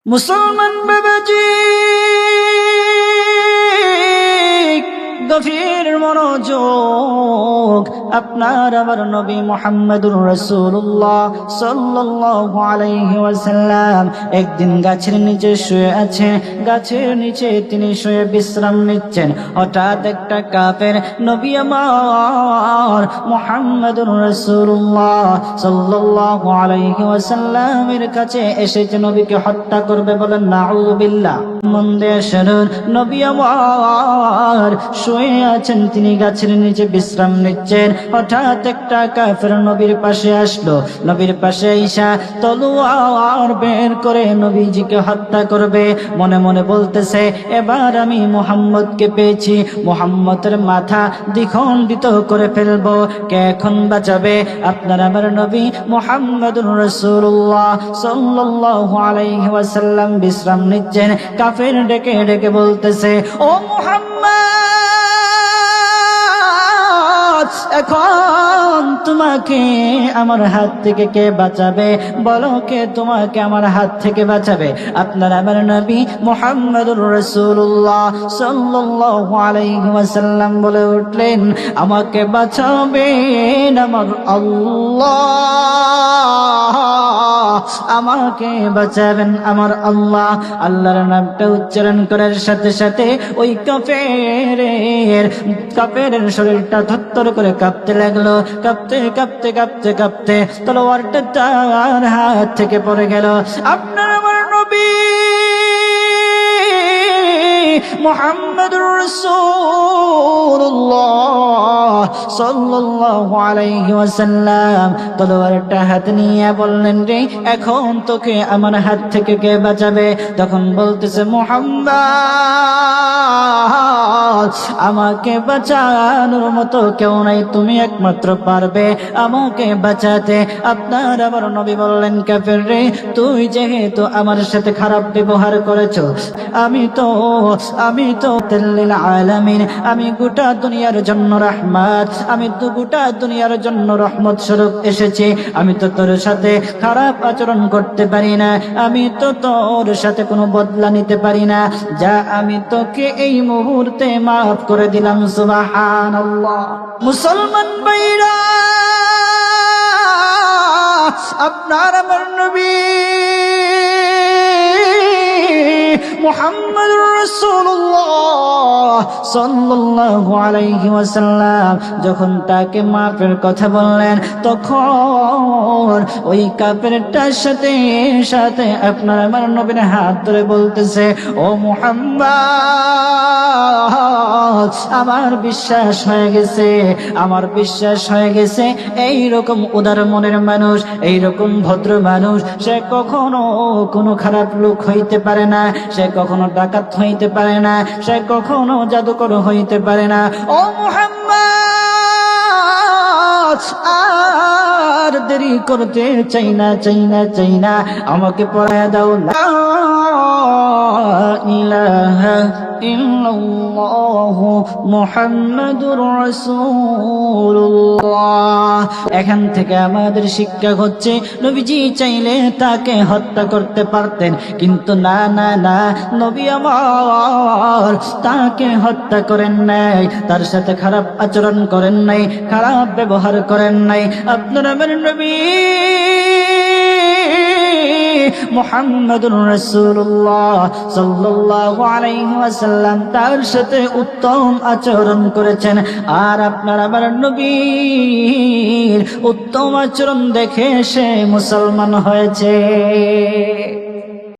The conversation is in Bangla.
মুসলমান বাবাজি গভীর মনোযোগ। আপনার আমার নবী মুহাম্মদুর রাসূলুল্লাহ সাল্লাল্লাহু আলাইহি ওয়াসাল্লাম একদিন গাছের নিচে শুয়ে আছে। গাছের নিচে তিনি শুয়ে বিশ্রাম নিচ্ছেন। হঠাৎ একটা কাফের নবী আমার মুহাম্মদুর রাসূলুল্লাহ সাল্লাল্লাহু আলাইহি ওয়াসাল্লামের কাছে এসেছে নবীকে হত্যা করবে। বলেন নাউযুবিল্লাহ। মন দিয়ে শুনুন, নবী আমার শুয়ে আছেন, তিনি গাছের নিচে বিশ্রাম নিচ্ছেন। হঠাৎ একটা কাফের নবীর পাশে আসলো। নবীর পাশে আইসা তলোয়ার বের করে নবীজিকে হত্যা করবে। মনে মনে বলতেছে, এবার আমি মুহাম্মদকে পেয়েছি, মুহাম্মদের মাথা দ্বিখণ্ডিত করে ফেলবো। কে এখন বাঁচাবে? আপনার আমার নবী মুহাম্মদুর রাসূলুল্লাহ সাল্লাল্লাহু আলাইহি ওয়াসাল্লাম বিশ্রাম নিচ্ছেন। কাফের ডেকে ডেকে বলতেছে, ও মুহাম্মদ, এখন তোমাকে আমার হাত থেকে কে বাঁচাবে? বলো, কে তোমাকে আমার হাত থেকে বাঁচাবে? আপনার আমার নবী মুহাম্মদুর রাসূলুল্লাহ সাল্লাল্লাহু আলাইহি ওয়াসাল্লাম বলে উঠলেন, আমাকে বাঁচাবেন আমার আল্লাহ, আমাকে বাঁচাবেন আমার আল্লাহ। আল্লাহর নামটা উচ্চারণ করার সাথে সাথে ওই কাফেরের শরীরটা থরথর করে কাঁপতে লাগলো। কাঁপতে কাঁপতে কাঁপতে কাঁপতে তলোয়ারটা তার হাত থেকে পড়ে গেল। আপনার আমার নবী মুহাম্মদুর রাসূলুল্লাহ সাল্লাল্লাহু আলাইহি ওয়াসাল্লাম তলোয়ারটা হাতে নিয়ে বললেন, রে এখন তোকে আমার হাত থেকে কে বাঁচাবে? তখন বলতেছে, মুহাম্মদ, আমাকে বাঁচানোর মতো কেউ নাই, তুমি একমাত্র পারবে আমাকে বাঁচাতে। আপনার আমার নবী বললেন, কাফের রে, তুই যেহেতু আমার সাথে খারাপ ব্যবহার করেছো, আমি তো লিল আলামিন, আমি গোটা দুনিয়ার জন্য রহমত, আমি তো গোটা দুনিয়ার জন্য রহমত স্বরূপ এসেছি। আমি তো তোর সাথে খারাপ আচরণ করতে পারি না, আমি তো তোর সাথে কোনো বদলা নিতে পারি না। যা, আমি তোকে এই মুহূর্তে মাফ করে দিলাম। সুবহানাল্লাহ। মুসলমান ভাইরা, আপনার আমার নবী মুহাম্মদুর রাসূলুল্লাহ সাল্লাল্লাহু আলাইহি ওয়াসাল্লাম যখন তাকে মাফের কথা বললেন, তখন ওই কাফেরটার সাথে সাথে আপনার আমার নবীর হাত ধরে বলতেছে, ও মুহাম্মদ, আমার বিশ্বাস হয়ে গেছে, আমার বিশ্বাস হয়ে গেছে। এই রকম উদার মনের মানুষ, এই রকম ভদ্র মানুষ, সে কখনো কোনো খারাপ লোক হইতে পারে না, সে কখনো ডাকাত হইতে পারে না, সে কখনো জাদুকর হইতে পারে না। ও মুহাম্মদ, আর দেরি করতে চাই না, আমাকে পড়ায় দাও লা ইলাহা ইল্লাল্লাহু মুহাম্মাদুর রাসূলুল্লাহ। এখান থেকে আমাদের শিক্ষা হচ্ছে, নবীজি চাইলে তাকে হত্যা করতে পারতেন, কিন্তু না, নবী আমার তাকে হত্যা করেন নাই, তার সাথে খারাপ আচরণ করেন নাই, খারাপ ব্যবহার করেন নাই। আপনার আমার নবী মুহাম্মদুর রাসূলুল্লাহ সাল্লাল্লাহু আলাইহি ওয়াসাল্লাম তার সাথে উত্তম আচরণ করেছেন। আর আপনার আমার নবীর উত্তম আচরণ দেখে সে মুসলমান হয়েছে।